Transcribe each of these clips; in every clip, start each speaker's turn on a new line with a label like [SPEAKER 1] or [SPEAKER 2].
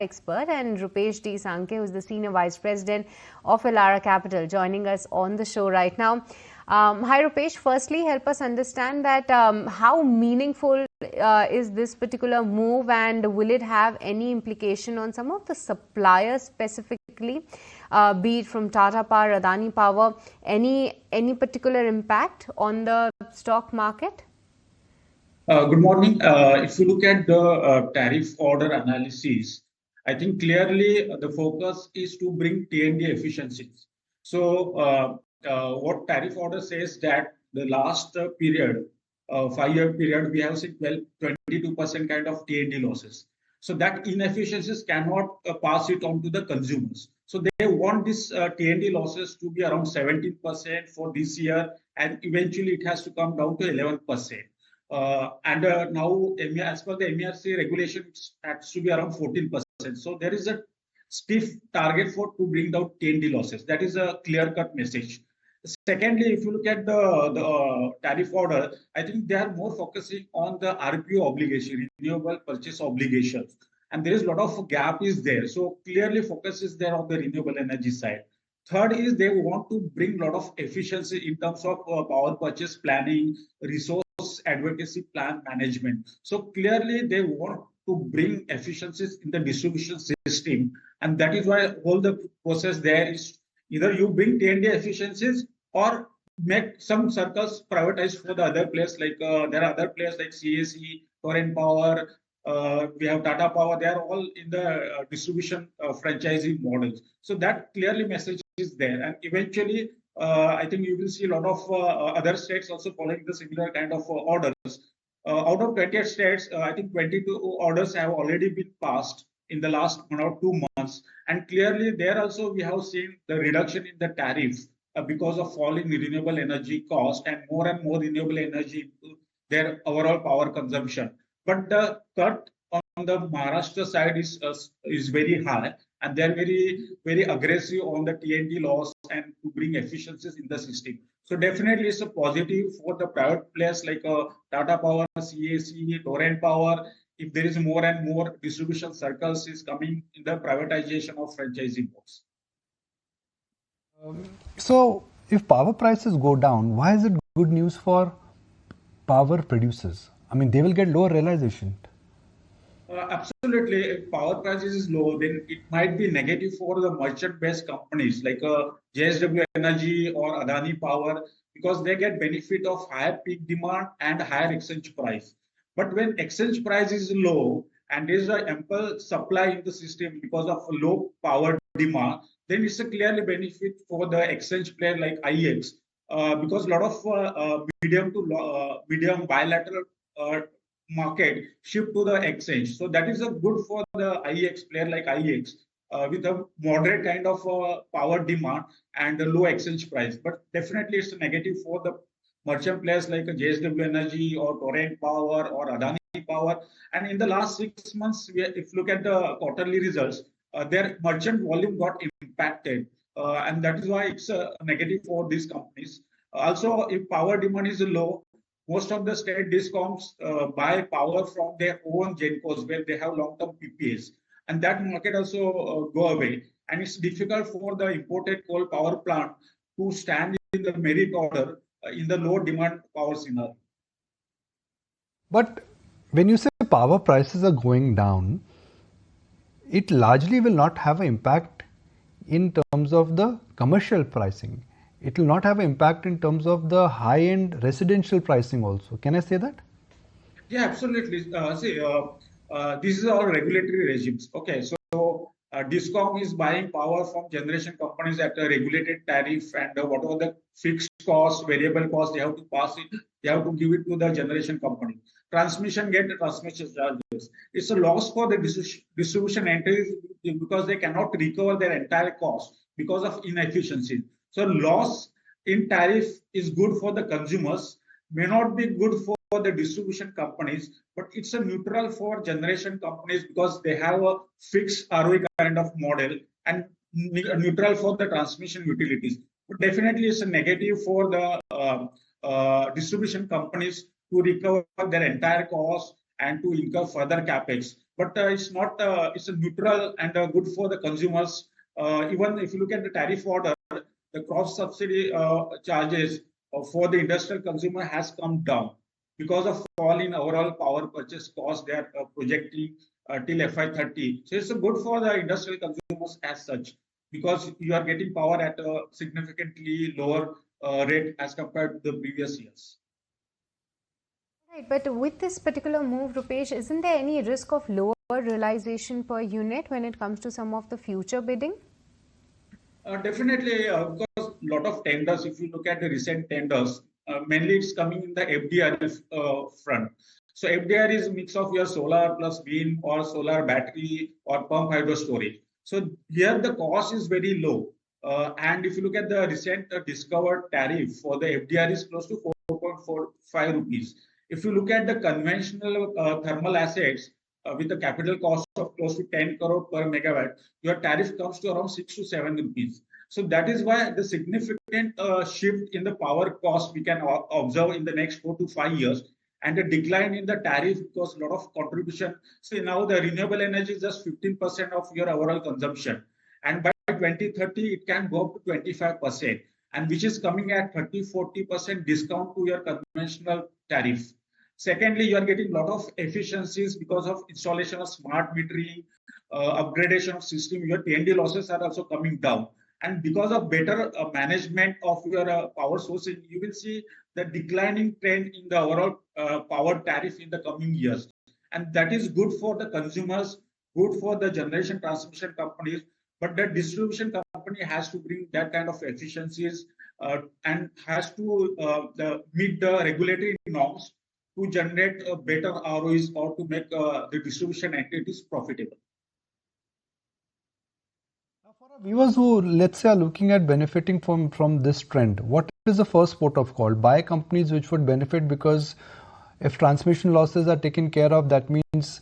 [SPEAKER 1] expert, and Rupesh D. Sankhe, who's the Senior Vice President of Elara Capital, joining us on the show right now. Hi, Rupesh. Firstly, help us understand that how meaningful is this particular move, and will it have any implication on some of the suppliers specifically, be it from Tata Power, Adani Power, any particular impact on the stock market?
[SPEAKER 2] Good morning. If you look at the tariff order analysis, I think clearly the focus is to bring T&D efficiencies. So, what tariff order says that the last period, 5-year period, we have seen 22% kind of T&D losses. So that inefficiencies cannot pass it on to the consumers. So they want this T&D losses to be around 17% for this year, and eventually it has to come down to 11%. Now, as per the MERC regulation, it has to be around 14%. So there is a stiff target to bring down T&D losses. That is a clear-cut message. Secondly, if you look at the tariff order, I think they are more focusing on the RPO obligation, renewable purchase obligations. And there is a lot of gap is there. So clearly focus is there on the renewable energy side. Third is they want to bring a lot of efficiency in terms of power purchase planning, resource advocacy plan management. So clearly they want to bring efficiencies in the distribution system. And that is why all the process there is either you bring T&D efficiencies or make some circles privatized for the other players. Like there are other players like CAC, Torrent Power, we have Tata Power. They are all in the distribution franchising models. So that clearly message is there. And eventually, I think you will see a lot of other states also following the similar kind of orders. Out of 28 states, I think 22 orders have already been passed in the last 1 or 2 months. And clearly there also we have seen the reduction in the tariffs because of falling renewable energy cost and more renewable energy into their overall power consumption. But the cut on the Maharashtra side is very high, and they're very aggressive on the T&D loss and to bring efficiencies in the system. So definitely it's a positive for the private players like Tata Power, CAC, Torrent Power. If there is more and more distribution circles is coming in the privatization of franchising box.
[SPEAKER 3] So if power prices go down, why is it good news for power producers? I mean, they will get lower realization.
[SPEAKER 2] Absolutely. If power prices is low, then it might be negative for the merchant-based companies like JSW Energy or Adani Power, because they get benefit of higher peak demand and higher exchange price. But when exchange price is low and there is an ample supply in the system because of low power demand, then it's a clearly benefit for the exchange player like IEX, because a lot of medium bilateral market shift to the exchange. So that is a good for the IEX player like IEX with a moderate kind of power demand and a low exchange price. But definitely it's a negative for the merchant players like JSW Energy or Torrent Power or Adani Power. And in the last 6 months, if you look at the quarterly results, their merchant volume got impacted. And that is why it's a negative for these companies. Also, if power demand is low, most of the state discoms buy power from their own gencos where they have long-term PPAs, and that market also go away. And it's difficult for the imported coal power plant to stand in the merit order in the low demand power scenario.
[SPEAKER 3] But when you say power prices are going down, it largely will not have an impact in terms of the commercial pricing. It will not have an impact in terms of the high-end residential pricing also. Can I say that?
[SPEAKER 2] Yeah, absolutely. This is our regulatory regimes. Okay, so Discom is buying power from generation companies at a regulated tariff, and whatever the fixed cost, variable cost, they have to pass it. They have to give it to the generation company. Transmission get the transmission charges. It's a loss for the distribution entities because they cannot recover their entire cost because of inefficiency. So loss in tariff is good for the consumers, may not be good for the distribution companies, but it's a neutral for generation companies because they have a fixed ROE kind of model, and neutral for the transmission utilities. But definitely it's a negative for the distribution companies to recover their entire cost and to incur further capex. but it's not. It's a neutral and good for the consumers. Even if you look at the tariff order, the cross subsidy charges for the industrial consumer has come down because of fall in overall power purchase cost. They are projecting till FY30. So it's good for the industrial consumers as such, because you are getting power at a significantly lower rate as compared to the previous years.
[SPEAKER 1] Right, but with this particular move, Rupesh, isn't there any risk of lower realization per unit when it comes to some of the future bidding?
[SPEAKER 2] Definitely, because a lot of tenders, if you look at the recent tenders, mainly it's coming in the FDR front. So FDR is a mix of your solar plus wind or solar battery or pump hydro storage. So here the cost is very low. And if you look at the recent discovered tariff for the FDR is close to 4.45 rupees. If you look at the conventional thermal assets with a capital cost of close to 10 crore per megawatt, your tariff comes to around 6 to 7 rupees. So that is why the significant shift in the power cost we can observe in the next 4 to 5 years, and a decline in the tariff because a lot of contribution. See, now the renewable energy is just 15% of your overall consumption, and by 2030 it can go up to 25%, and which is coming at 30-40% discount to your conventional tariff. Secondly, you are getting a lot of efficiencies because of installation of smart metering, upgradation of system. Your T&D losses are also coming down. And because of better management of your power sourcing, you will see the declining trend in the overall power tariff in the coming years. And that is good for the consumers, good for the generation transmission companies. But the distribution company has to bring that kind of efficiencies and has to meet the regulatory norms to generate better ROEs or to make the distribution entities profitable.
[SPEAKER 3] Now, for our viewers who, let's say, are looking at benefiting from this trend, what is the first port of call? Buy companies which would benefit, because if transmission losses are taken care of, that means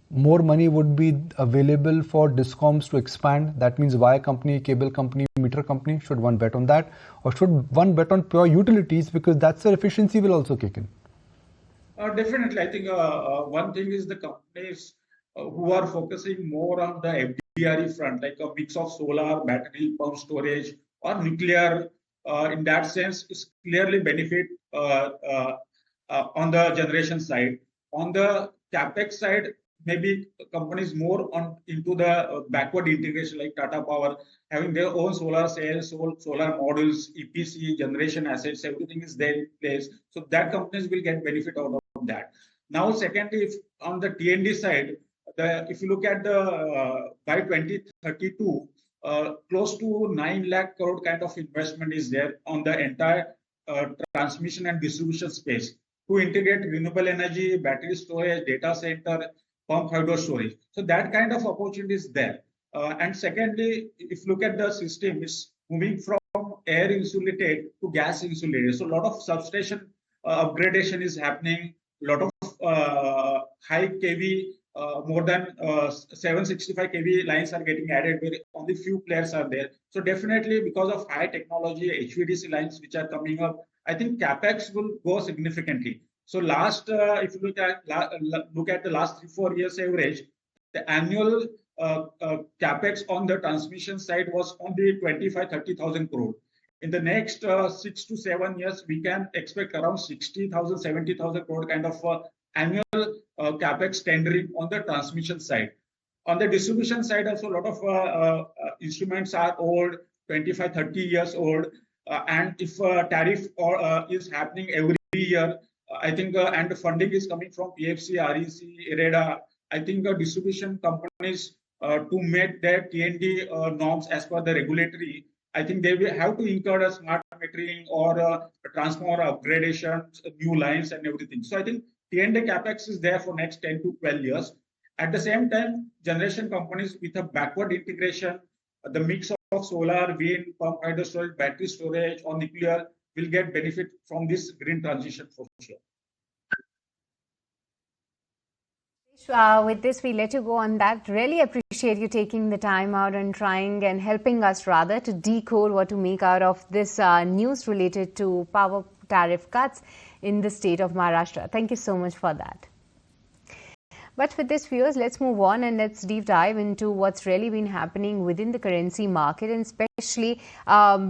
[SPEAKER 3] more money would be available for discoms to expand. That means wire company, cable company, meter company. Should one bet on that? Or should one bet on pure utilities, because that's their efficiency will also kick in?
[SPEAKER 2] Definitely. I think one thing is the companies who are focusing more on the FDRE front, like a mix of solar, battery, pump storage, or nuclear. In that sense, is clearly benefit on the generation side. On the capex side, maybe companies more on into the backward integration, like Tata Power, having their own solar cells, solar modules, EPC, generation assets, everything is there in place. So that companies will get benefit out of that. Now, secondly, if on the T&D side, if you look at the by 2032, close to 9 lakh crore kind of investment is there on the entire transmission and distribution space to integrate renewable energy, battery storage, data center, pump hydro storage. So that kind of opportunity is there. And secondly, if you look at the system, it's moving from air insulated to gas insulated. So a lot of substation upgradation is happening. A lot of high kV, more than 765 kV lines are getting added, where only few players are there. So definitely, because of high technology HVDC lines which are coming up, I think capex will go significantly. So if you look at the last 3-4 years average, the annual capex on the transmission side was only 25,000-30,000 crore. In the next 6 to 7 years, we can expect around 60,000, 70,000 crore kind of annual capex tendering on the transmission side. On the distribution side, also a lot of instruments are old, 25, 30 years old, and if tariff is happening every year, I think, and the funding is coming from PFC, REC, IREDA, I think distribution companies to meet their T&D norms as per the regulatory, I think they will have to incur a smart metering or transformer upgradation, new lines and everything. So I think T&D capex is there for next 10 to 12 years. At the same time, generation companies with a backward integration, the mix of solar, wind, pump hydro storage, battery storage or nuclear will get benefit from this green transition for sure.
[SPEAKER 1] With this, we let you go on that. Really appreciate you taking the time out and trying and helping us rather to decode what to make out of this news related to power tariff cuts in the state of Maharashtra. Thank you so much for that. But with this, viewers, let's move on and let's deep dive into what's really been happening within the currency market, and especially